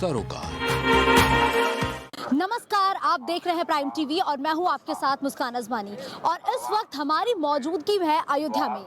सरोकार। नमस्कार, आप देख रहे हैं प्राइम टीवी और मैं हूं आपके साथ मुस्कान अजमानी। और इस वक्त हमारी मौजूदगी है अयोध्या में।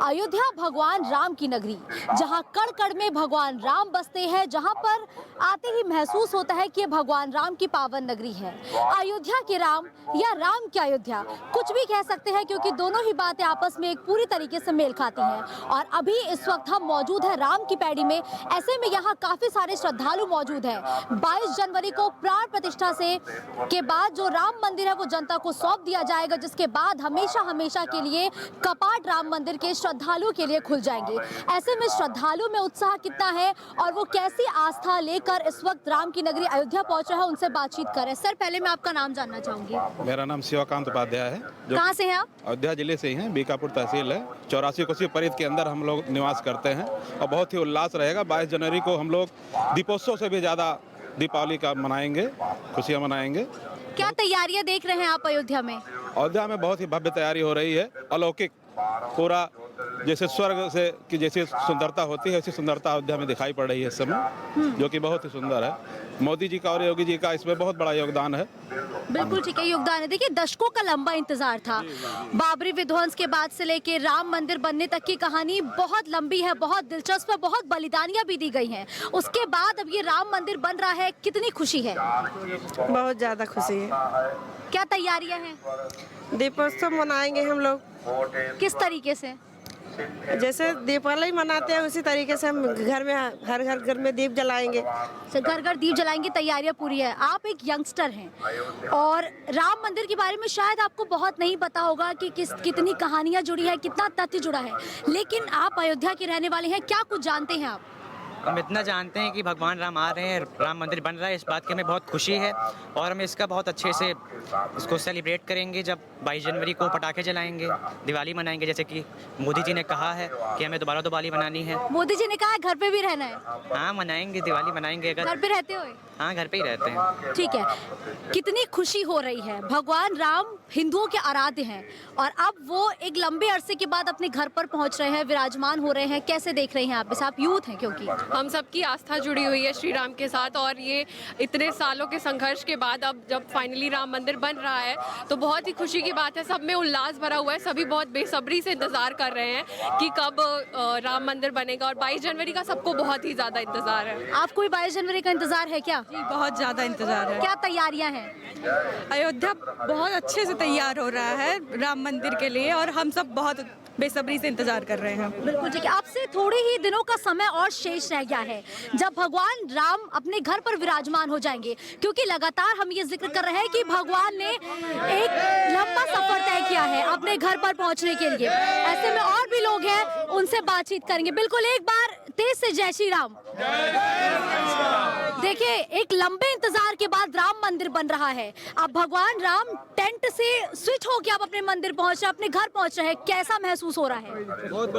अयोध्या भगवान राम की नगरी, जहां कड़ कड़ में भगवान राम बसते हैं, जहां पर आते ही महसूस होता है कि ये भगवान राम की पावन नगरी है। अयोध्या के राम या राम की अयोध्या, कुछ भी कह सकते हैं, क्योंकि दोनों ही बातें आपस में एक पूरी तरीके से मेल खाती हैं। और अभी इस वक्त हम मौजूद है राम की पैड़ी में। ऐसे में यहाँ काफी सारे श्रद्धालु मौजूद हैं। 22 जनवरी को प्राण प्रतिष्ठा के बाद जो राम मंदिर है वो जनता को सौंप दिया जाएगा, जिसके बाद हमेशा हमेशा के लिए कपाट राम मंदिर के श्रद्धालुओं के लिए खुल जाएंगे। ऐसे में श्रद्धालुओं में उत्साह कितना है और वो कैसी आस्था लेकर इस वक्त राम की नगरी अयोध्या पहुंच रहे हैं, उनसे बातचीत करें। सर, पहले मैं आपका नाम जानना चाहूंगी। मेरा नाम शिवकांत उपाध्याय है। कहाँ से हैं आप? अयोध्या जिले से ही हैं, बीकापुर तहसील है। 84 कोसी परिध के अंदर हम लोग निवास करते हैं और बहुत ही उल्लास रहेगा। 22 जनवरी को हम लोग दीपोत्सव से भी ज़्यादा दीपावली का मनाएंगे, खुशियाँ मनाएंगे। क्या तैयारियां देख रहे हैं आप अयोध्या में? अयोध्या में बहुत ही भव्य तैयारी हो रही है। अलौकिक, पूरा जैसे स्वर्ग से की जैसी सुंदरता होती है, ऐसी सुंदरता अयोध्या में दिखाई पड़ रही है इस समय, जो कि बहुत ही सुंदर है। मोदी जी का और योगी जी का इसमें बहुत बड़ा योगदान है। बिल्कुल ठीक है, योगदान है। देखिए, दशकों का लंबा इंतजार था। बाबरी विध्वंस के बाद से लेके राम मंदिर बनने तक की कहानी बहुत लंबी है, बहुत दिलचस्प है, बहुत बलिदानियां भी दी गई हैं। उसके बाद अब ये राम मंदिर बन रहा है, कितनी खुशी है? बहुत ज़्यादा खुशी है। क्या तैयारियां हैं? दीपोत्सव मनाएंगे हम लोग। किस तरीके से? जैसे दीपावली मनाते हैं उसी तरीके से हम घर में हर घर में दीप जलाएंगे। घर घर दीप जलाएंगे, तैयारियां पूरी है। आप एक यंगस्टर हैं और राम मंदिर के बारे में शायद आपको बहुत नहीं पता होगा कि कितनी कहानियां जुड़ी है, कितना तथ्य जुड़ा है, लेकिन आप अयोध्या के रहने वाले हैं, क्या कुछ जानते हैं आप? हम इतना जानते हैं कि भगवान राम आ रहे हैं, राम मंदिर बन रहा है, इस बात की हमें बहुत खुशी है और हम इसका बहुत अच्छे से इसको सेलिब्रेट करेंगे। जब 22 जनवरी को पटाखे जलाएंगे, दिवाली मनाएंगे, जैसे कि मोदी जी ने कहा है कि हमें दोबारा दिवाली मनानी है। मोदी जी ने कहा है घर पे भी रहना है। हाँ, मनाएंगे, दिवाली मनाएंगे। अगर घर पे रहते हो? हाँ, घर पे ही रहते हैं। ठीक है, कितनी खुशी हो रही है। भगवान राम हिंदुओं के आराध्य हैं और अब वो एक लंबे अरसे के बाद अपने घर पर पहुंच रहे हैं, विराजमान हो रहे हैं। कैसे देख रहे हैं आप इसे? आप यूथ हैं, क्योंकि हम सबकी आस्था जुड़ी हुई है श्री राम के साथ और ये इतने सालों के संघर्ष के बाद अब जब फाइनली राम मंदिर बन रहा है तो बहुत ही खुशी की बात है। सब में उल्लास भरा हुआ है, सभी बहुत बेसब्री से इंतजार कर रहे हैं कि कब राम मंदिर बनेगा और 22 जनवरी का सबको बहुत ही ज़्यादा इंतजार है। आपको भी 22 जनवरी का इंतजार है क्या? जी, बहुत ज़्यादा इंतजार है। क्या तैयारियां हैं? अयोध्या बहुत अच्छे से तैयार हो रहा है राम मंदिर के लिए और हम सब बहुत बेसब्री से इंतजार कर रहे हैं। बिल्कुल ठीक है। अब से थोड़े ही दिनों का समय और शेष रह गया है जब भगवान राम अपने घर पर विराजमान हो जाएंगे, क्योंकि लगातार हम ये जिक्र कर रहे हैं कि भगवान ने एक लंबा सफर तय किया है अपने घर पर पहुंचने के लिए। ऐसे में और भी लोग हैं, उनसे बातचीत करेंगे। बिल्कुल, एक बार तेज से जय श्री राम। देखिए, एक लंबे इंतजार के बाद राम मंदिर बन रहा है। अब भगवान राम टेंट से स्विच होकर आप अपने मंदिर पहुंच रहे हैं, अपने घर पहुंच रहे हैं। कैसा महसूस हो रहा है? बहुत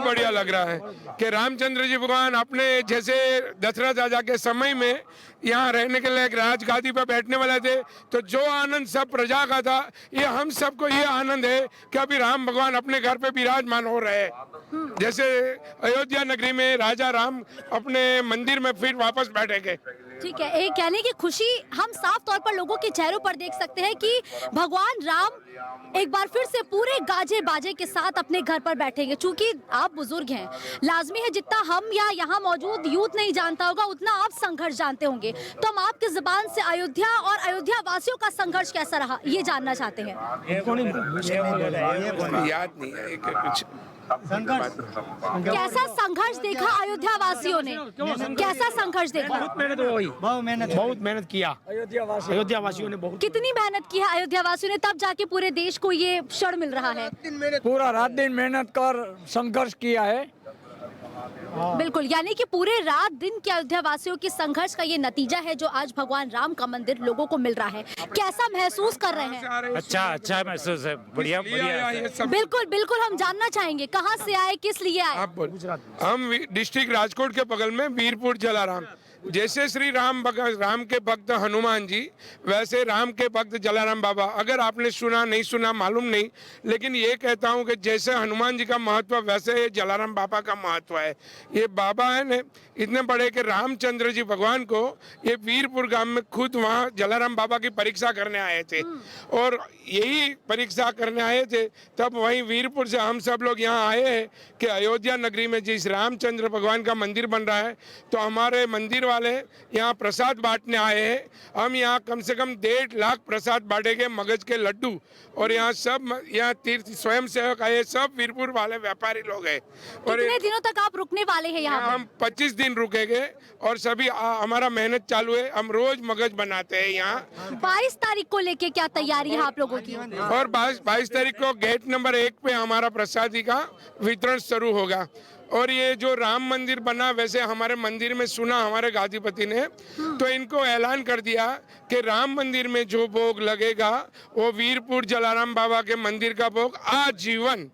बढ़िया लग रहा है कि रामचंद्र जी भगवान अपने जैसे दशरथ राजा के समय में यहाँ रहने के लिए एक राजगादी पर बैठने वाले थे, तो जो आनंद सब प्रजा का था, ये हम सबको ये आनंद है कि अभी राम भगवान अपने घर पे विराजमान हो रहे हैं। जैसे अयोध्या नगरी में राजा राम अपने मंदिर में फिर वापस बैठेंगे। ठीक है, एक कहने की खुशी हम साफ तौर पर लोगों के चेहरों पर देख सकते हैं कि भगवान राम एक बार फिर से पूरे गाजे बाजे के साथ अपने घर पर बैठेंगे। चूंकि आप बुजुर्ग हैं, लाजमी है जितना हम या यहाँ मौजूद यूथ नहीं जानता होगा उतना आप संघर्ष जानते होंगे, तो हम आपकी जुबान से अयोध्या और अयोध्या वासियों का संघर्ष कैसा रहा ये जानना चाहते हैं। याद नहीं है कुछ। कैसा संघर्ष देखा अयोध्या वासियों ने? कैसा संघर्ष देखा? बहुत मेहनत किया अयोध्या वासियों ने। बहुत कितनी मेहनत की है अयोध्या वासियों ने, तब जाके पूरे देश को ये क्षण मिल रहा है। पूरा रात दिन मेहनत कर संघर्ष किया है। बिल्कुल, यानी कि पूरे रात दिन के अयोध्या वासियों के संघर्ष का ये नतीजा है जो आज भगवान राम का मंदिर लोगों को मिल रहा है। कैसा महसूस कर रहे हैं? अच्छा महसूस है, बढ़िया। बिल्कुल बिल्कुल, हम जानना चाहेंगे कहाँ से आए, किस लिए आए? हम डिस्ट्रिक्ट राजकोट के बगल में वीरपुर जलाराम, जैसे श्री राम के भक्त हनुमान जी, वैसे राम के भक्त जलाराम बाबा। अगर आपने सुना नहीं सुना मालूम नहीं, लेकिन ये कहता हूँ कि जैसे हनुमान जी का महत्व वैसे जलाराम बाबा का महत्व है। ये बाबा है न इतने बड़े कि रामचंद्र जी भगवान को ये वीरपुर गांव में खुद वहाँ जलाराम बाबा की परीक्षा करने आए थे, और यही परीक्षा करने आए थे। तब वहीं वीरपुर से हम सब लोग यहाँ आए हैं कि अयोध्या नगरी में जिस रामचंद्र भगवान का मंदिर बन रहा है, तो हमारे मंदिर वाले यहाँ प्रसाद बांटने आए हैं। हम यहाँ कम से कम 1.5 लाख प्रसाद बांटेंगे, मगज के लड्डू। और यहाँ सब यहाँ तीर्थ स्वयं सेवक आए, सब वीरपुर वाले व्यापारी लोग हैं। और कितने दिनों तक आप रुकने वाले हैं यहाँ? हम 25 दिन रुकेंगे और सभी हमारा मेहनत चालू है। हम रोज मगज बनाते हैं यहाँ। 22 तारीख को लेके क्या तैयारी है आप लोगों की? और 22 तारीख को गेट नंबर 1 पे हमारा प्रसादी का वितरण शुरू होगा। और ये जो राम मंदिर बना, वैसे हमारे मंदिर में सुना हमारे गादीपति ने, तो इनको ऐलान कर दिया कि राम मंदिर में जो भोग लगेगा वो वीरपुर जलाराम बाबा के मंदिर का भोग आजीवन,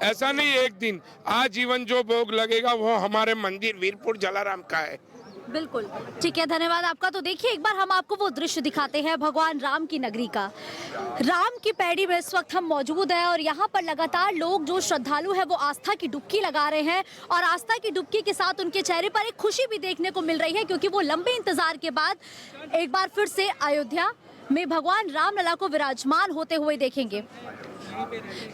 ऐसा नहीं एक दिन, आजीवन जो भोग लगेगा वो हमारे मंदिर वीरपुर जलाराम का है। बिल्कुल ठीक है, धन्यवाद आपका। तो देखिए एक बार हम आपको वो दृश्य दिखाते हैं भगवान राम की नगरी का। राम की पैड़ी में इस वक्त हम मौजूद हैं और यहाँ पर लगातार लोग जो श्रद्धालु हैं वो आस्था की डुबकी लगा रहे हैं, और आस्था की डुबकी के साथ उनके चेहरे पर एक खुशी भी देखने को मिल रही है, क्योंकि वो लंबे इंतजार के बाद एक बार फिर से अयोध्या में भगवान रामलला को विराजमान होते हुए देखेंगे।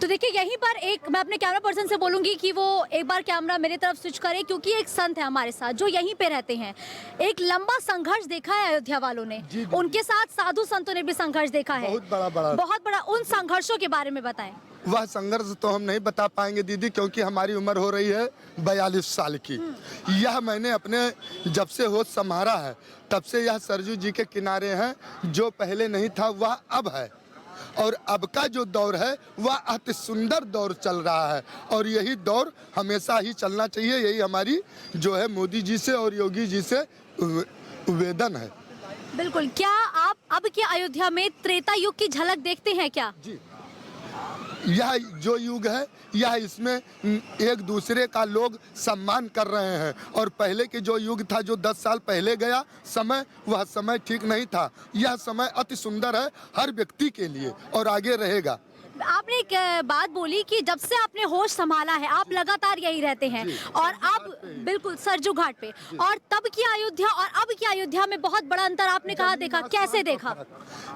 तो देखिए यहीं पर एक मैं अपने कैमरा पर्सन से बोलूंगी कि वो एक बार कैमरा मेरी तरफ स्विच करे, क्योंकि एक संत है हमारे साथ जो यहीं पे रहते हैं। एक लंबा संघर्ष देखा है अयोध्या वालों ने, उनके साथ साधु संतों ने भी संघर्ष देखा है, बहुत बड़ा। उन संघर्षों के बारे में बताएं। वह संघर्ष तो हम नहीं बता पाएंगे दीदी, क्योंकि हमारी उम्र हो रही है 42 साल की। यह मैंने अपने जब से होश संभाला है तब से यह सरजू जी के किनारे हैं। जो पहले नहीं था वह अब है, और अब का जो दौर है वह अति सुंदर दौर चल रहा है, और यही दौर हमेशा ही चलना चाहिए। यही हमारी जो है मोदी जी से और योगी जी से निवेदन है। बिल्कुल। क्या आप अब के अयोध्या में त्रेता युग की झलक देखते हैं क्या? जी, यह जो युग है यह इसमें एक दूसरे का लोग सम्मान कर रहे हैं, और पहले के जो युग था जो 10 साल पहले गया समय, वह समय ठीक नहीं था। यह समय अति सुंदर है हर व्यक्ति के लिए और आगे रहेगा। आपने एक बात बोली कि जब से आपने होश संभाला है आप लगातार यही रहते हैं, और आप बिल्कुल सरजू घाट पे, और तब की अयोध्या और अब की अयोध्या में बहुत बड़ा अंतर आपने कहा देखा, कैसे देखा?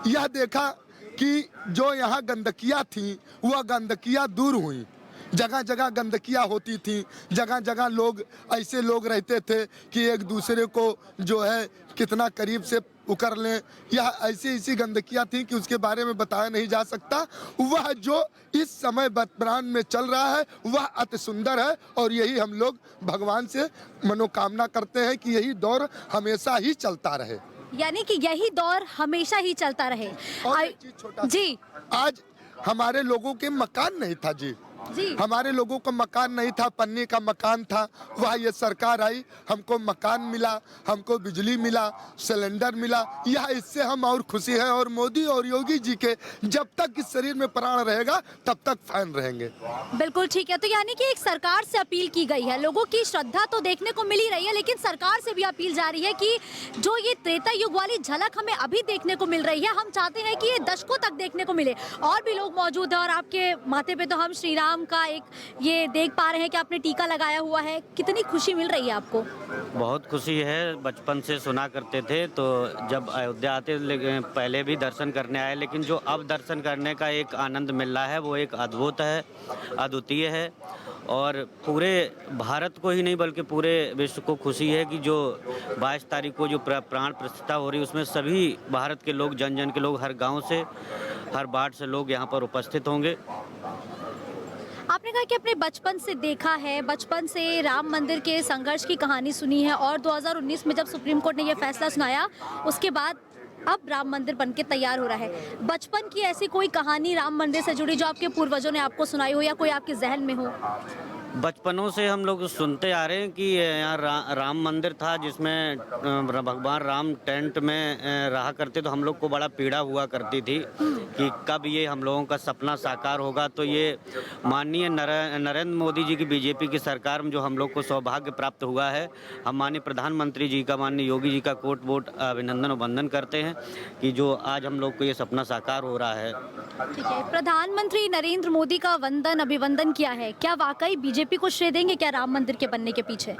यह देखा कि जो यहाँ गंदगियाँ थी वह गंदगियाँ दूर हुई। जगह जगह गंदगियाँ होती थी, जगह जगह लोग ऐसे लोग रहते थे कि एक दूसरे को जो है कितना करीब से उकर लें। यह ऐसी गंदगियाँ थी कि उसके बारे में बताया नहीं जा सकता। वह जो इस समय वर्तमान में चल रहा है वह अति सुंदर है, और यही हम लोग भगवान से मनोकामना करते हैं कि यही दौर हमेशा ही चलता रहे। यानी कि यही दौर हमेशा ही चलता रहे। जी, आज हमारे लोगों के मकान नहीं था जी, हमारे लोगों को मकान नहीं था, पन्नी का मकान था। वह ये सरकार आई, हमको मकान मिला, हमको बिजली मिला, सिलेंडर मिला। यह इससे हम और खुशी है, और मोदी और योगी जी के जब तक इस शरीर में प्राण रहेगा तब तक फैन रहेंगे। बिल्कुल ठीक है। तो यानी कि एक सरकार से अपील की गई है, लोगों की श्रद्धा तो देखने को मिल ही रही है, लेकिन सरकार से भी अपील जारी है कि जो ये त्रेता युग वाली झलक हमें अभी देखने को मिल रही है, हम चाहते हैं कि ये दशकों तक देखने को मिले। और भी लोग मौजूद हैं, और आपके माथे पे तो हम श्री राम का एक ये देख पा रहे हैं कि आपने टीका लगाया हुआ है। कितनी खुशी मिल रही है आपको? बहुत खुशी है। बचपन से सुना करते थे, तो जब अयोध्या आते पहले भी दर्शन करने आए, लेकिन जो अब दर्शन करने का एक आनंद मिल रहा है वो एक अद्भुत है, अद्वितीय है। और पूरे भारत को ही नहीं बल्कि पूरे विश्व को खुशी है कि जो 22 तारीख को जो प्राण प्रतिष्ठा हो रही है उसमें सभी भारत के लोग, जन जन के लोग, हर गांव से, हर बाट से लोग यहाँ पर उपस्थित होंगे। आपने कहा कि अपने बचपन से देखा है, बचपन से राम मंदिर के संघर्ष की कहानी सुनी है, और 2019 में जब सुप्रीम कोर्ट ने यह फैसला सुनाया उसके बाद अब राम मंदिर बनके तैयार हो रहा है। बचपन की ऐसी कोई कहानी राम मंदिर से जुड़ी जो आपके पूर्वजों ने आपको सुनाई हो या कोई आपके जहन में हो? बचपनों से हम लोग सुनते आ रहे हैं कि यहाँ राम मंदिर था, जिसमें भगवान राम टेंट में रहा करते, तो हम लोग को बड़ा पीड़ा हुआ करती थी कि कब ये हम लोगों का सपना साकार होगा। तो ये माननीय नरेंद्र मोदी जी की बीजेपी की सरकार में जो हम लोग को सौभाग्य प्राप्त हुआ है, हम माननीय प्रधानमंत्री जी का, माननीय योगी जी का कोट वोट अभिनंदन और वंदन करते हैं कि जो आज हम लोग को ये सपना साकार हो रहा है। ठीक है, प्रधानमंत्री नरेंद्र मोदी का वंदन अभिवंदन किया है, क्या वाकई बीजेपी को श्रेय देंगे क्या राम मंदिर के बनने के पीछे?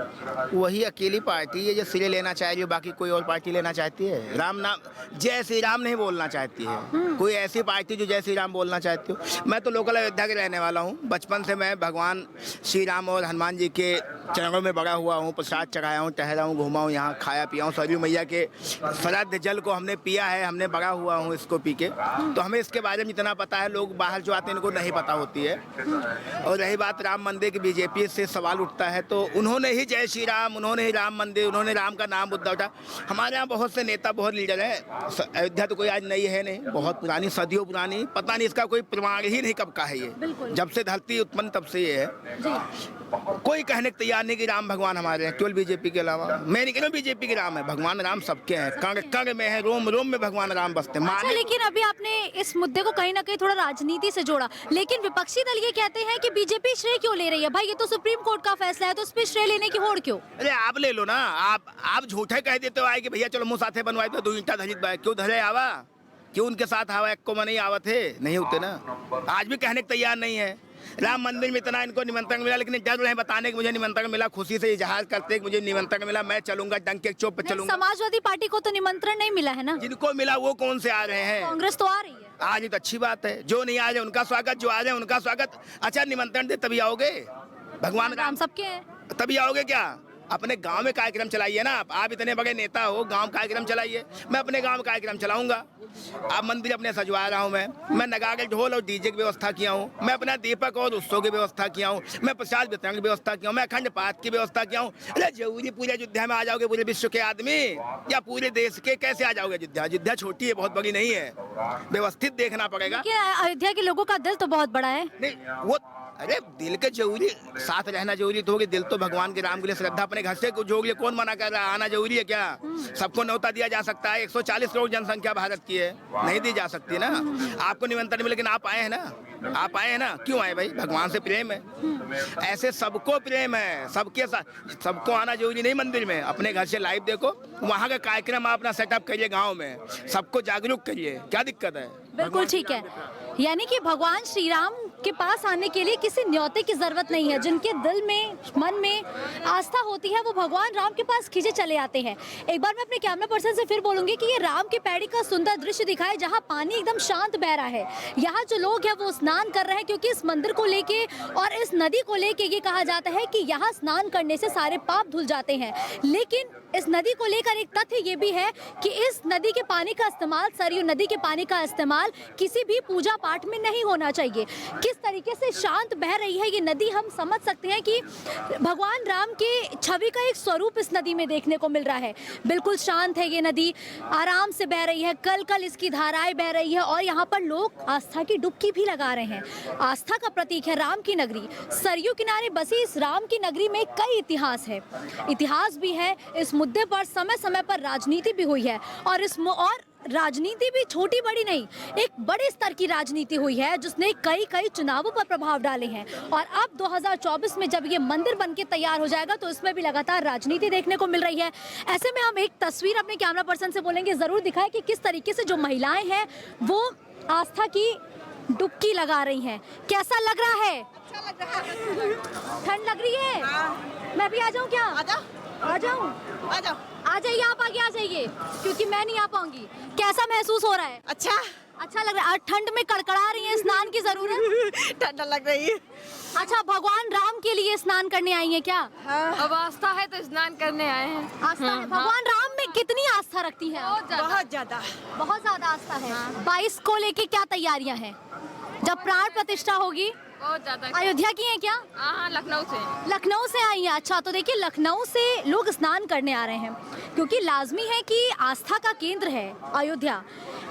वही अकेली पार्टी है जो श्रेय लेना चाह रही है, बाकी कोई और पार्टी लेना चाहती है? राम नाम जय श्री राम नहीं बोलना चाहती है कोई ऐसी पार्टी जो जय श्री राम बोलना चाहती हो। मैं तो लोकल अयोध्या के रहने वाला हूँ। बचपन से मैं भगवान श्री राम और हनुमान जी के चरणों में बड़ा हुआ हूँ, प्रसाद चढ़ाया हूँ, टहरा हूँ, घूमा हूँ, यहाँ खाया पिया हूँ। सरयू मैया के श्राद्ध जल को हमने पिया है, हमने बड़ा हुआ हूँ इसको पी के, तो हमें इसके बारे में इतना पता है। लोग बाहर जो आते हैं इनको नहीं पता होती है। और रही बात राम मंदिर की, बीजेपी से सवाल उठता है तो उन्होंने ही जय श्री राम, उन्होंने ही राम मंदिर, उन्होंने राम का नाम मुद्दा उठा। हमारे यहाँ बहुत से नेता, बहुत लीडर हैं। अयोध्या तो कोई आज नई है नहीं, बहुत पुरानी, सदियों पुरानी, पता नहीं इसका कोई प्रमाण ही नहीं कब का है ये। जब से धरती उत्पन्न तब से ये है। कोई कहने को तैयार नहीं कि राम भगवान हमारे हैं, केवल बीजेपी के अलावा। मैं नहीं कह रहा बीजेपी के राम है, भगवान राम सबके हैं। कण कण में है, रोम रोम में भगवान राम बसते हैं। अच्छा, लेकिन अभी आपने इस मुद्दे को कहीं ना कहीं थोड़ा राजनीति से जोड़ा, लेकिन विपक्षी दल ये कहते हैं कि बीजेपी श्रेय क्यों ले रही है? भाई ये तो सुप्रीम कोर्ट का फैसला है, तो उस पर श्रेय लेने की होड़ क्यों? अरे आप ले लो ना, आप झूठे कह देते हो आए कि भैया चलो मुँह साथे बनवाए तो 2 ईंटा धरित बाय, क्यों धरे आवा, क्यों उनके साथ आवा, एक को नहीं आवा थे, नहीं होते ना। आज भी कहने को तैयार नहीं है। राम मंदिर में इतना इनको निमंत्रण मिला, लेकिन डर रहे बताने कि मुझे निमंत्रण मिला, खुशी से इजहार करते कि मुझे निमंत्रण मिला, मैं चलूंगा, डंक के चौक पे चलूंगा। समाजवादी पार्टी को तो निमंत्रण नहीं मिला है ना? जिनको मिला वो कौन से आ रहे हैं? कांग्रेस तो आ रही है। आज तो अच्छी बात है, जो नहीं आ रहे उनका स्वागत, जो आ रहे हैं उनका स्वागत। अच्छा, निमंत्रण दे तभी आओगे? भगवान राम सबके हैं, तभी आओगे क्या? अपने गांव में कार्यक्रम चलाइए ना। आप इतने बड़े नेता हो, गांव कार्यक्रम चलाइए। मैं अपने गांव कार्यक्रम चलाऊंगा। आप मंदिर अपने सजवा रहा हूं, मैं नगाड़े, ढोल और डीजे की व्यवस्था किया हूं, मैं अपना दीपक और उत्सव की व्यवस्था किया हूं, मैं प्रसाद वितरण की व्यवस्था किया हूं, मैं अखंड पाठ की व्यवस्था किया हूं। अरे जरूरी पूरे अयोध्या में आ जाओगे पूरे विश्व के आदमी या पूरे देश के? कैसे आ जाओगे अयोध्या? अयोध्या छोटी है, बहुत बड़ी नहीं है, व्यवस्थित देखना पड़ेगा। अयोध्या के लोगों का दिल तो बहुत बड़ा है। नहीं वो, अरे दिल के जरूरी, साथ रहना जरूरी तो होगी। दिल तो भगवान के राम के लिए श्रद्धा अपने घर से जोड़ लिए, कौन मना कर रहा है? आना जरूरी है क्या? सबको न्योता दिया जा सकता है? 140 करोड़ जनसंख्या भारत की है, नहीं दी जा सकती ना। आपको निमंत्रण मिले, लेकिन आप आए हैं ना, आप आए हैं ना, क्यों आए भाई? भगवान से प्रेम है। ऐसे सबको प्रेम है, सबके साथ। सबको आना जरूरी नहीं मंदिर में। अपने घर से लाइव देखो, वहाँ का कार्यक्रम आप अपना सेटअप करिए गाँव में, सबको जागरूक करिए, क्या दिक्कत है? बिल्कुल ठीक है, यानी कि भगवान श्री राम के पास आने के लिए किसी न्योते की जरूरत नहीं है। जिनके दिल में, मन में आस्था होती है, वो भगवान राम के पास खींचे चले आते हैं। एक बार मैं अपने कैमरा पर्सन से फिर बोलूंगी कि ये राम की पैड़ी का सुंदर दृश्य दिखाए, जहां पानी एकदम शांत बह रहा है। यहाँ जो लोग हैं वो स्नान कर रहे हैं, क्योंकि इस मंदिर को लेके और इस नदी को लेके ये कहा जाता है कि यहाँ स्नान करने से सारे पाप धुल जाते हैं। लेकिन इस नदी को लेकर एक तथ्य ये भी है कि इस नदी के पानी का इस्तेमाल, सरयू नदी के पानी का इस्तेमाल किसी भी पूजा पाठ में नहीं होना चाहिए। किस तरीके से शांत बह रही है ये नदी, हम समझ सकते हैं कि भगवान राम के छवि का एक स्वरूप इस नदी में देखने को मिल रहा है। बिल्कुल शांत है ये नदी, आराम से बह रही है, कल कल इसकी धाराएं बह रही है और यहाँ पर लोग आस्था की डुबकी भी लगा रहे हैं। आस्था का प्रतीक है राम की नगरी। सरयू किनारे बसी इस राम की नगरी में कई इतिहास है, इतिहास भी है। इस मुद्दे पर समय समय पर राजनीति भी हुई है और राजनीति भी छोटी बड़ी नहीं, एक बड़े स्तर की राजनीति हुई है जिसने कई चुनावों पर प्रभाव डाले हैं। और अब 2024 में जब ये मंदिर बनके तैयार हो जाएगा तो इसमें भी लगातार राजनीति देखने को मिल रही है। ऐसे में हम एक तस्वीर अपने कैमरा पर्सन से बोलेंगे जरूर दिखाएं कि किस तरीके से जो महिलाएं हैं वो आस्था की डुबकी लगा रही हैं। कैसा लग रहा है? अच्छा लग रहा है। ठंड लग रही है? मैं भी आ जाऊँ क्या? आ जाऊँ? आ जाइए, आप आगे आ जाइए, क्योंकि मैं नहीं आ पाऊंगी। कैसा महसूस हो रहा है? अच्छा लग रहा है। ठंड में कड़कड़ा रही है, स्नान की जरूरत? ठंड लग रही है। अच्छा, भगवान राम के लिए स्नान करने आई है क्या? हाँ। अब आस्था है तो स्नान करने आए हैं। आस्था है। भगवान राम में कितनी आस्था रखती है? बहुत ज्यादा आस्था है। 22 को लेके क्या तैयारियां हैं? जब प्राण प्रतिष्ठा होगी? बहुत ज्यादा। अयोध्या की है क्या? हाँ, लखनऊ से आई है। अच्छा, तो देखिए लखनऊ से लोग स्नान करने आ रहे हैं क्योंकि लाजमी है कि आस्था का केंद्र है अयोध्या।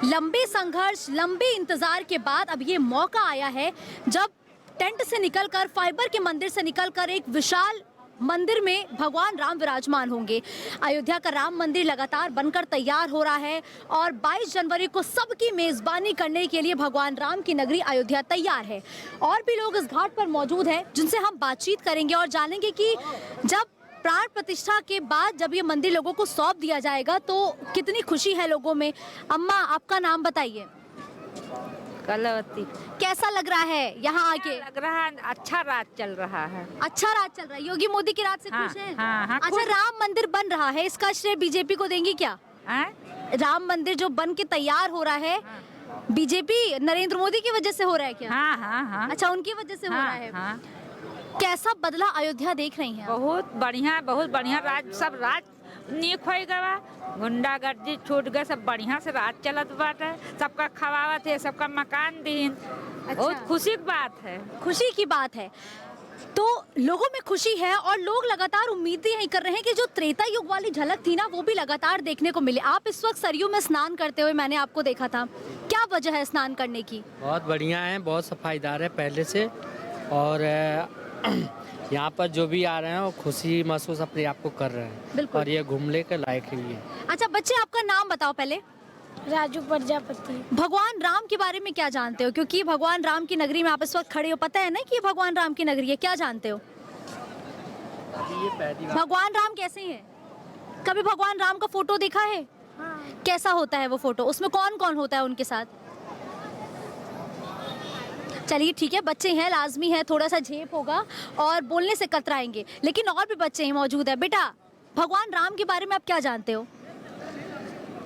लंबे संघर्ष, लंबे इंतजार के बाद अब ये मौका आया है जब टेंट से निकलकर, फाइबर के मंदिर से निकलकर एक विशाल मंदिर में भगवान राम विराजमान होंगे। अयोध्या का राम मंदिर लगातार बनकर तैयार हो रहा है और 22 जनवरी को सबकी मेजबानी करने के लिए भगवान राम की नगरी अयोध्या तैयार है। और भी लोग इस घाट पर मौजूद हैं जिनसे हम बातचीत करेंगे और जानेंगे कि जब प्राण प्रतिष्ठा के बाद जब ये मंदिर लोगों को सौंप दिया जाएगा तो कितनी खुशी है लोगों में। अम्मा, आपका नाम बताइए। कलावती। कैसा लग रहा है यहाँ आके? लग रहा है अच्छा राज चल रहा है। अच्छा राज चल रहा है। योगी मोदी के राज से हाँ, खुश हैं? हाँ, अच्छा, राम मंदिर बन रहा है, इसका श्रेय बीजेपी को देंगी क्या? राम मंदिर जो बन के तैयार हो रहा है, बीजेपी नरेंद्र मोदी की वजह से हो रहा है क्या? हाँ, हाँ, हाँ। अच्छा, उनकी वजह से हो रहा है। हाँ। कैसा बदला अयोध्या देख रही हैं? बहुत बढ़िया राज, सब राज नीक हो गया, गुंडागर्दी छूट गए, सब बढ़िया से राज चलत बाटे, सबका खवावत है, सबका मकान दीन। बहुत खुशी की बात है। खुशी की बात है तो लोगों में खुशी है और लोग लगातार उम्मीदें यही कर रहे हैं कि जो त्रेता युग वाली झलक थी ना, वो भी लगातार देखने को मिले। आप इस वक्त सरयू में स्नान करते हुए मैंने आपको देखा था, क्या वजह है स्नान करने की? बहुत बढ़िया है, बहुत सफाईदार है पहले से, और यहाँ पर जो भी आ रहे हैं वो खुशी महसूस अपने आप को कर रहे हैं और ये घूमने के लायक है ये। अच्छा बच्चे, आपका नाम बताओ पहले। राजू प्रजापति। भगवान राम के बारे में क्या जानते हो? क्योंकि भगवान राम की नगरी में आप इस वक्त खड़े हो, पता है ना कि ये भगवान राम की नगरी है, क्या जानते हो? भगवान राम कैसे हैं? कभी भगवान राम का फोटो देखा है? हाँ। कैसा होता है वो फोटो? उसमें कौन कौन होता है उनके साथ? चलिए ठीक है, बच्चे हैं, लाजमी है थोड़ा सा झेप होगा और बोलने से कतराएंगे, लेकिन और भी बच्चे हैं मौजूद है। बेटा, भगवान राम के बारे में आप क्या जानते हो?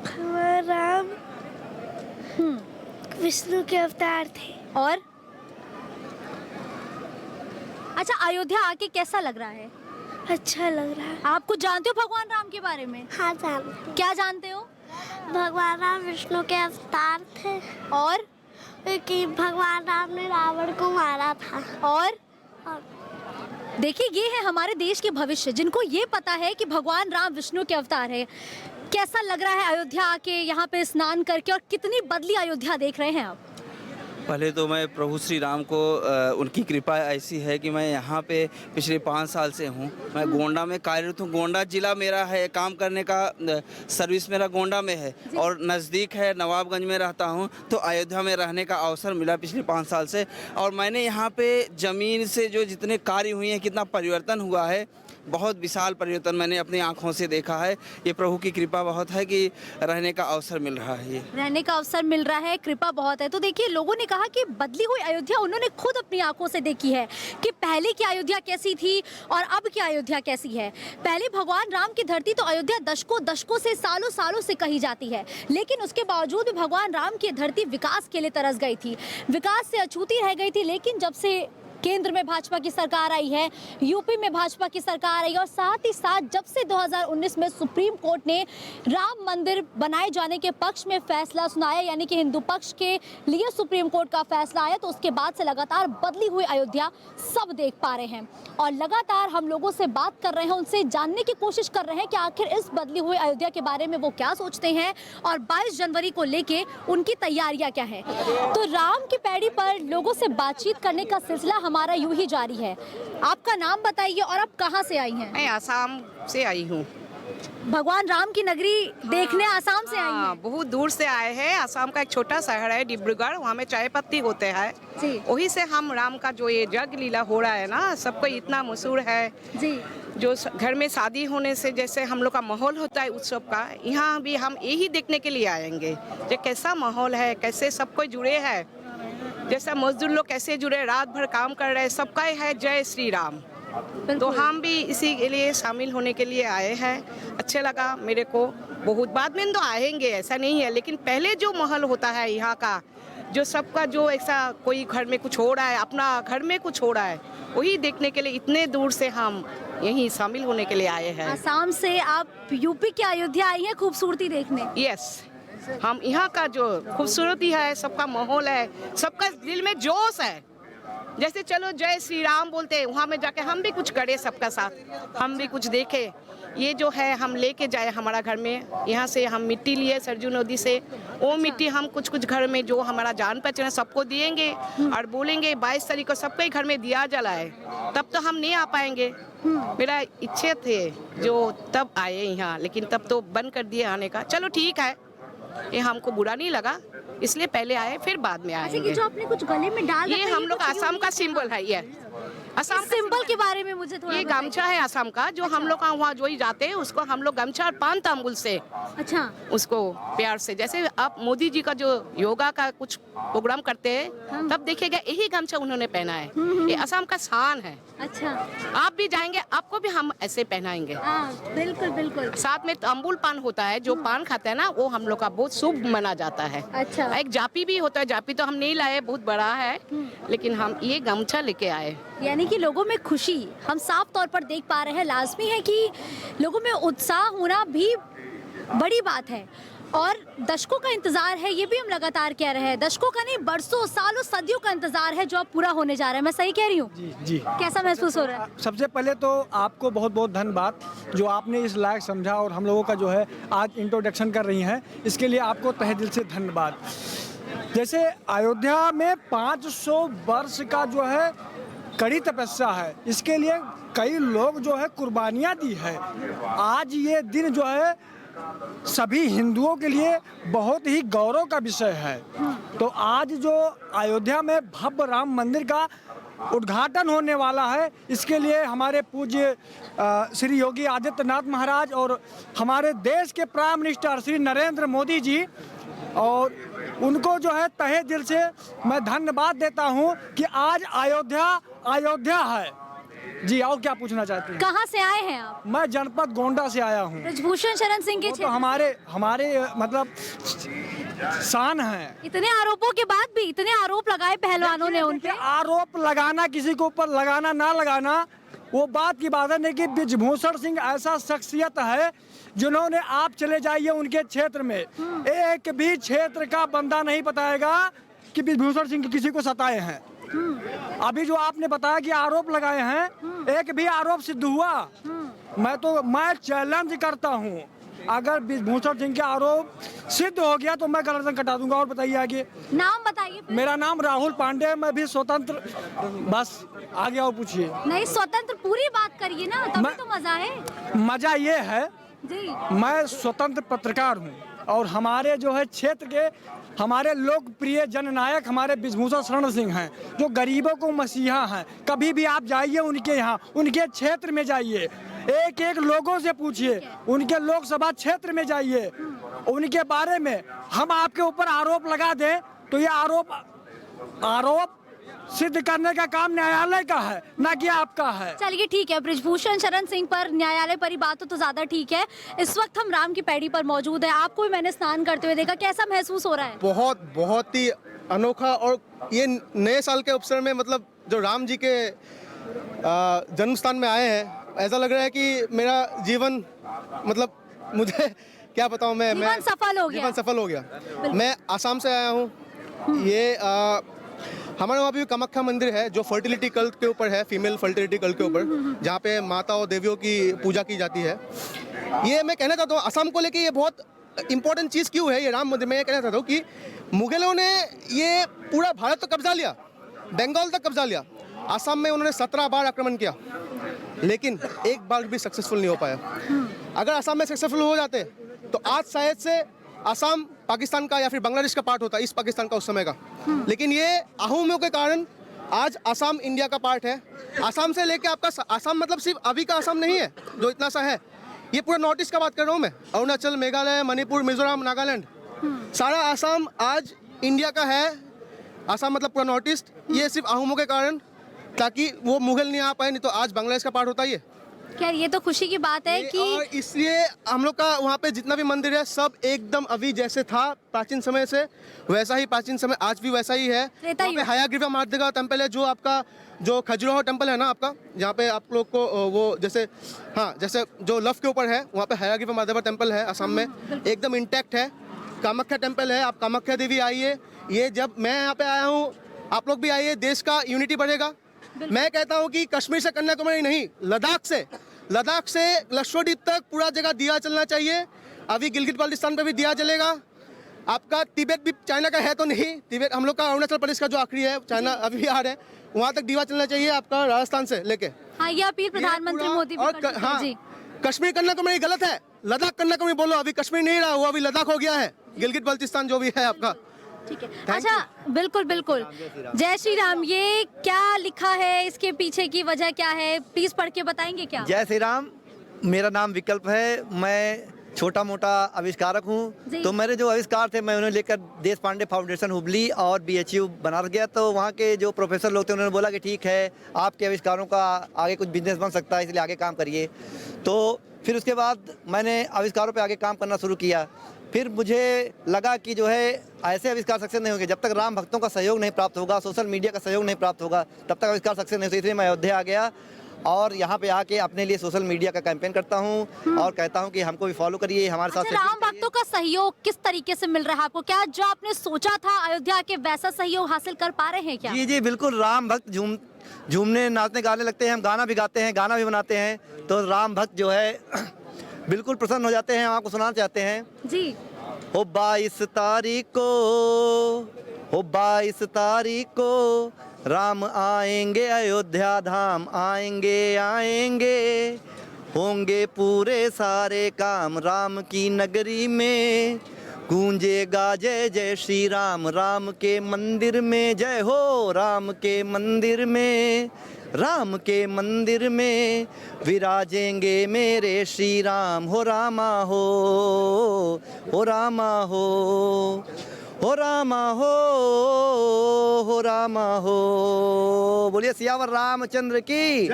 राम विष्णु के अवतार थे। और अच्छा, अयोध्या आके कैसा लग रहा है? अच्छा लग रहा है। आप कुछ जानते हो भगवान राम के बारे में? हाँ जानते। क्या जानते हो? भगवान राम विष्णु के अवतार थे और कि भगवान राम ने रावण को मारा था। और देखिए, ये है हमारे देश के भविष्य, जिनको ये पता है कि भगवान राम विष्णु के अवतार है। कैसा लग रहा है अयोध्या आके यहाँ पे स्नान करके, और कितनी बदली अयोध्या देख रहे हैं आप? पहले तो मैं प्रभु श्री राम को उनकी कृपा ऐसी है कि मैं यहाँ पे पिछले 5 साल से हूँ। मैं गोंडा में कार्यरत हूँ। गोंडा जिला मेरा है, काम करने का सर्विस मेरा गोंडा में है और नज़दीक है, नवाबगंज में रहता हूँ। तो अयोध्या में रहने का अवसर मिला पिछले 5 साल से, और मैंने यहाँ पे ज़मीन से जो जितने कार्य हुए हैं, कितना परिवर्तन हुआ है, बहुत विशाल परिवर्तन मैंने अपनी आंखों से देखा है। ये प्रभु की कृपा बहुत है कि रहने का अवसर मिल रहा है। ये रहने का अवसर मिल रहा है, कृपा बहुत है। तो देखिए, लोगों ने कहा कि बदली हुई अयोध्या उन्होंने खुद अपनी आंखों से देखी है कि पहले की अयोध्या कैसी थी और अब की अयोध्या कैसी है। पहले भगवान राम की धरती तो अयोध्या दशकों से, सालों सालों से कही जाती है, लेकिन उसके बावजूद भी भगवान राम की धरती विकास के लिए तरस गई थी, विकास से अछूती रह गई थी। लेकिन जब से केंद्र में भाजपा की सरकार आई है, यूपी में भाजपा की सरकार आई है, और साथ ही साथ जब से 2019 में सुप्रीम कोर्ट ने राम मंदिर बनाए जाने के पक्ष में फैसला सुनाया, यानी कि हिंदू पक्ष के लिए सुप्रीम कोर्ट का फैसला आया, तो उसके बाद से लगातार बदली हुई अयोध्या सब देख पा रहे हैं। और लगातार हम लोगों से बात कर रहे हैं, उनसे जानने की कोशिश कर रहे हैं कि आखिर इस बदली हुई अयोध्या के बारे में वो क्या सोचते हैं और 22 जनवरी को लेके उनकी तैयारियां क्या है। तो राम की पैड़ी पर लोगों से बातचीत करने का सिलसिला हमारा यूं ही जारी है। आपका नाम बताइए और आप कहां से आई हैं? मैं आसाम से आई हूं। भगवान राम की नगरी देखने आसाम से आई हैं? बहुत दूर से आए हैं। आसाम का एक छोटा शहर है डिब्रूगढ़, वहाँ में चाय पत्ती होते हैं, वही से हम राम का जो ये जग लीला हो रहा है ना, सबको इतना मशहूर है जी। जो घर में शादी होने से जैसे हम लोग का माहौल होता है उत्सव का, यहाँ भी हम यही देखने के लिए आएंगे कि कैसा माहौल है, कैसे सब कोई जुड़े हैं, जैसा मजदूर लोग कैसे जुड़े, रात भर काम कर रहे हैं, सबका है जय श्री राम। तो हम भी इसी के लिए शामिल होने के लिए आए हैं। अच्छे लगा मेरे को बहुत। बाद में तो आएंगे, ऐसा नहीं है, लेकिन पहले जो माहौल होता है यहाँ का, जो सबका जो ऐसा कोई घर में कुछ हो रहा है, अपना घर में कुछ हो रहा है, वही देखने के लिए इतने दूर से हम यहीं शामिल होने के लिए आए हैं। आसाम से आप यूपी की अयोध्या आई हैं खूबसूरती देखने? यस, हम यहाँ का जो खूबसूरती है, सबका माहौल है, सबका दिल में जोश है, जैसे चलो जय श्री राम बोलते हैं, वहाँ में जाके हम भी कुछ करें, सबका साथ हम भी कुछ देखें। ये जो है हम लेके जाए हमारा घर में, यहाँ से हम मिट्टी लिए सरजू नदी से, वो मिट्टी हम कुछ कुछ घर में जो हमारा जान पहचान है सबको दिएंगे और बोलेंगे 22 तारीख को सबके घर में दिया जलाए, तब तो हम नहीं आ पाएंगे। मेरा इच्छे थे जो तब आए यहाँ, लेकिन तब तो बंद कर दिए आने का। चलो ठीक है, ये हमको बुरा नहीं लगा, इसलिए पहले आए फिर बाद में आएंगे। ये जो आपने कुछ गले में डाल ये हम लोग आसाम का सिंबल है, ये असम सिंबल के बारे में मुझे थोड़ा ये गमछा है असम का, जो हम लोग वहाँ जो ही जाते हैं उसको हम लोग गमछा और 5 तांबुल से अच्छा उसको प्यार से, जैसे आप मोदी जी का जो योगा का कुछ प्रोग्राम करते हैं तब देखिएगा यही गमछा उन्होंने पहना है, ये असम का शान है। अच्छा, आप भी जाएंगे आपको भी हम ऐसे पहनाएंगे। बिल्कुल बिल्कुल। साथ में तांबुल पान होता है, जो पान खाते हैं ना वो हम लोग का बहुत शुभ माना जाता है। अच्छा, एक जापी भी होता है, जापी तो हम नहीं लाए, बहुत बड़ा है, लेकिन हम ये गमछा लेके आए। यानी कि लोगों में खुशी हम साफ तौर पर देख पा रहे हैं। लाजमी है कि लोगों में उत्साह होना भी बड़ी बात है और दशकों का इंतजार है, ये भी हम लगातार कह रहे हैं। दशकों का नहीं, बरसों सालों सदियों का इंतजार है जो अब पूरा होने जा रहा है। मैं सही कह रही हूँ? जी जी। कैसा महसूस हो रहा है? सबसे पहले तो आपको बहुत बहुत धन्यवाद जो आपने इस लायक समझा और हम लोगों का जो है आज इंट्रोडक्शन कर रही हैं, इसके लिए आपको तहे दिल से धन्यवाद। जैसे अयोध्या में 500 वर्ष का जो है कड़ी तपस्या है, इसके लिए कई लोग जो है कुर्बानियाँ दी है। आज ये दिन जो है सभी हिंदुओं के लिए बहुत ही गौरव का विषय है। तो आज जो अयोध्या में भव्य राम मंदिर का उद्घाटन होने वाला है, इसके लिए हमारे पूज्य श्री योगी आदित्यनाथ महाराज और हमारे देश के प्राइम मिनिस्टर श्री नरेंद्र मोदी जी, और उनको जो है तहे दिल से मैं धन्यवाद देता हूं कि आज अयोध्या है। जी, और क्या पूछना चाहते हैं? कहाँ से आए हैं आप? मैं जनपद गोंडा से आया हूँ। ब्रजभूषण शरण सिंह के तो हमारे मतलब शान है। इतने आरोपों के बाद भी इतने आरोप लगाए पहलवानों ने उनके। आरोप लगाना, किसी के ऊपर लगाना ना लगाना वो बात की बात है, नहीं कि ब्रजभूषण सिंह ऐसा शख्सियत है जिन्होंने, आप चले जाइए उनके क्षेत्र में, एक भी क्षेत्र का बंदा नहीं बताएगा कि ब्रजभूषण सिंह किसी को सताए हैं। अभी जो आपने बताया कि आरोप लगाए हैं, एक भी आरोप सिद्ध हुआ? मैं चैलेंज करता हूं, अगर ब्रजभूषण सिंह के आरोप सिद्ध हो गया तो मैं गर्दन कटा दूंगा। और बताइए आगे। नाम बताइए। मेरा नाम राहुल पांडे, मैं भी स्वतंत्र। बस आगे और पूछिए। नहीं, स्वतंत्र पूरी बात करिए ना, तभी तो मजा है। मजा ये है जी, मैं स्वतंत्र पत्रकार हूँ और हमारे जो है क्षेत्र के हमारे लोकप्रिय जननायक हमारे ब्रजभूषण शरण सिंह हैं, जो गरीबों को मसीहा हैं। कभी भी आप जाइए उनके यहाँ, उनके क्षेत्र में जाइए, एक एक लोगों से पूछिए, उनके लोकसभा क्षेत्र में जाइए, उनके बारे में हम आपके ऊपर आरोप लगा दें तो ये आरोप सिद्ध करने का काम न्यायालय का है, ना कि आपका है। चलिए ठीक है, ब्रजभूषण शरण सिंह पर न्यायालय पर ही बात हो तो ज्यादा ठीक है। इस वक्त हम राम की पैड़ी पर मौजूद है। आपको भी मैंने स्नान करते हुए देखा, कैसा महसूस हो रहा है? बहुत ही अनोखा, और ये नए साल के अवसर में मतलब जो राम जी के जन्म स्थान में आए हैं, ऐसा लग रहा है कि मेरा जीवन, मतलब मुझे क्या बताऊं, मैं जीवन सफल हो गया। मैं आसाम से आया हूँ। ये हमारे वहाँ भी कामाख्या मंदिर है जो फर्टिलिटी कल्ट के ऊपर है, फीमेल फर्टिलिटी कल्ट के ऊपर, जहाँ पे माता और देवियों की पूजा की जाती है। ये मैं कहना चाहता हूँ असम को लेके ये बहुत इंपॉर्टेंट चीज़ क्यों है ये राम मंदिर। मैं ये कहना चाहता हूँ कि मुगलों ने ये पूरा भारत तक कब्जा लिया, बंगाल तक कब्जा लिया। असम में उन्होंने 17 बार आक्रमण किया, लेकिन एक बार भी सक्सेसफुल नहीं हो पाया। अगर असम में सक्सेसफुल हो जाते तो आज शायद से असम पाकिस्तान का या फिर बांग्लादेश का पार्ट होता, इस पाकिस्तान का उस समय का। लेकिन ये अहोमियों के कारण आज असम इंडिया का पार्ट है। असम से लेके आपका असम मतलब सिर्फ अभी का असम नहीं है जो इतना सा है, ये पूरा नॉर्थ ईस्ट का बात कर रहा हूँ मैं। अरुणाचल, मेघालय, मणिपुर, मिजोरम, नागालैंड, सारा असम आज इंडिया का है। असम मतलब पूरा नॉर्थ ईस्ट, ये सिर्फ अहोमों के कारण, ताकि वो मुगल नहीं आ पाए, नहीं तो आज बांग्लादेश का पार्ट होता ही है। खैर, ये तो खुशी की बात है कि, और इसलिए हम लोग का वहाँ पे जितना भी मंदिर है सब एकदम अभी जैसे था प्राचीन समय से वैसा ही, प्राचीन समय आज भी वैसा ही है। वहाँ पे हयाग्रीवा महादेव टेम्पल है, जो आपका जो खजुराहो टेम्पल है ना आपका, जहाँ पे आप लोग को वो जैसे, हाँ, जैसे जो लव के ऊपर है वहाँ पे हयाग्रीवा महादेव टेम्पल है असम में, एकदम इंटैक्ट है। कामाख्या टेम्पल है, आप कामाख्या देवी आइए। ये जब मैं यहाँ पे आया हूँ, आप लोग भी आइए, देश का यूनिटी बढ़ेगा। मैं कहता हूँ कि कश्मीर से कन्याकुमारी नहीं, लद्दाख से लद्दाख से लक्षद्वीप तक पूरा जगह दिया चलना चाहिए। अभी गिलगित बाल्टिस्तान पे भी दिया जलेगा। आपका तिब्बत भी चाइना का है तो नहीं, तिब्बत हम लोग का अरुणाचल प्रदेश का जो आखिरी है, चाइना अभी भी आ रहे हैं, वहाँ तक दीवा चलना चाहिए आपका राजस्थान से लेके। हाँ, ये अपील प्रधानमंत्री मोदी भी कर चुके हैं। जी, कश्मीर करना तो मेरी गलत है, लद्दाख करना को मैं बोलो। अभी कश्मीर नहीं रहा, वो अभी लद्दाख हो गया है, गिलगित बाल्टिस्तान जो भी है आपका। ठीक है, अच्छा, बिल्कुल बिल्कुल। जय श्री राम, ये क्या लिखा है, इसके पीछे की वजह क्या है, प्लीज पढ़ के बताएंगे क्या? जय श्री राम, मेरा नाम विकल्प है, मैं छोटा मोटा आविष्कारक हूँ। तो मेरे जो आविष्कार थे मैं उन्हें लेकर देश पांडे फाउंडेशन हुबली और BHU बनारस गया। तो वहाँ के जो प्रोफेसर लोग थे उन्होंने बोला कि ठीक है, आपके आविष्कारों का आगे कुछ बिजनेस बन सकता है, इसलिए आगे काम करिए। तो फिर उसके बाद मैंने आविष्कारों पे आगे काम करना शुरू किया। फिर मुझे लगा कि जो है ऐसे आविष्कार सक्सेस नहीं होंगे जब तक राम भक्तों का सहयोग नहीं प्राप्त होगा, सोशल मीडिया का सहयोग नहीं प्राप्त होगा, तब तक आविष्कार सक्सेस नहीं होगा। इसलिए मैं अयोध्या आ गया और यहाँ पे आके अपने लिए सोशल मीडिया का कैंपेन करता हूँ और कहता हूँ कि हमको भी फॉलो करिए, हमारे साथ। राम भक्तों का सहयोग किस तरीके से मिल रहा है आपको? क्या जो आपने सोचा था अयोध्या के वैसा सहयोग हासिल कर पा रहे हैं क्या? जी जी बिल्कुल, राम भक्त झूमने नाचने गाने लगते हैं, हम गाना भी गाते हैं, गाना भी बनाते हैं। तो राम भक्त जो है बिल्कुल प्रसन्न हो जाते हैं, हम आपको सुनाना चाहते हैं जी। हो 22 तारीख को राम आएंगे, अयोध्या धाम आएंगे, होंगे पूरे सारे काम राम की नगरी में, गूंजेगा जय जय श्री राम, राम के मंदिर में जय हो, राम के मंदिर में विराजेंगे मेरे श्री राम, हो रामा हो रामा हो रामा हो रामा हो। बोलिए सियावर रामचंद्र की।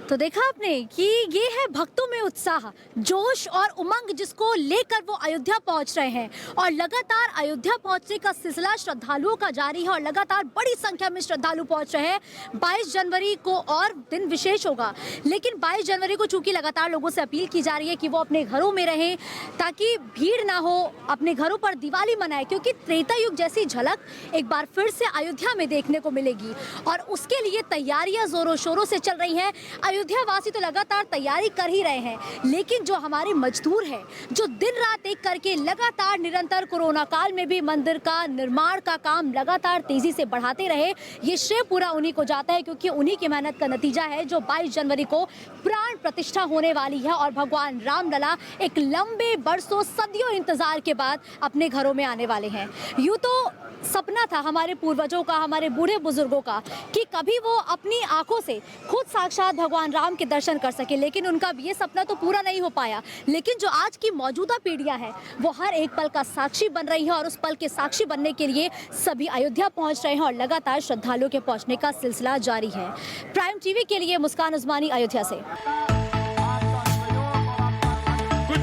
तो देखा आपने कि ये है भक्तों में उत्साह, जोश और उमंग जिसको लेकर वो अयोध्या पहुंच रहे हैं। और लगातार अयोध्या पहुंचने का सिलसिला श्रद्धालुओं का जारी है और लगातार बड़ी संख्या में श्रद्धालु पहुंच रहे हैं। 22 जनवरी को और दिन विशेष होगा, लेकिन 22 जनवरी को चूंकि लगातार लोगों से अपील की जा रही है कि वो अपने घरों में रहें ताकि भीड़ ना हो, अपने घरों पर दिवाली मनाएं, क्योंकि त्रेता युग जैसी झलक एक बार फिर से अयोध्या में देखने को मिलेगी और उसके लिए तैयारियां जोरों शोरों से चल रही हैं। अयोध्या वासी तो लगातार तैयारी कर ही रहे हैं, लेकिन जो हमारे मजदूर हैं, जो दिन रात एक करके लगातार निरंतर कोरोना काल में भी मंदिर का निर्माण का काम लगातार तेजी से बढ़ाते रहे, ये श्रेय पूरा उन्हीं को जाता है, क्योंकि उन्हीं की मेहनत का नतीजा है जो 22 जनवरी को प्राण प्रतिष्ठा होने वाली है और भगवान रामलला एक लंबे बरसों सदियों इंतजार के बाद अपने घरों में आने वाले हैं। यूं तो सपना था हमारे पूर्वजों का, हमारे बूढ़े बुजुर्गों का, कि कभी वो अपनी आंखों से खुद साक्षात भगवान राम के दर्शन कर सके, लेकिन उनका ये सपना तो पूरा नहीं हो पाया। लेकिन जो आज की मौजूदा पीढ़ियां हैं वो हर एक पल का साक्षी बन रही है और उस पल के साक्षी बनने के लिए सभी अयोध्या पहुंच रहे हैं और लगातार श्रद्धालुओं के पहुंचने का सिलसिला जारी है। प्राइम टीवी के लिए मुस्कान उस्मानी, अयोध्या से। कुछ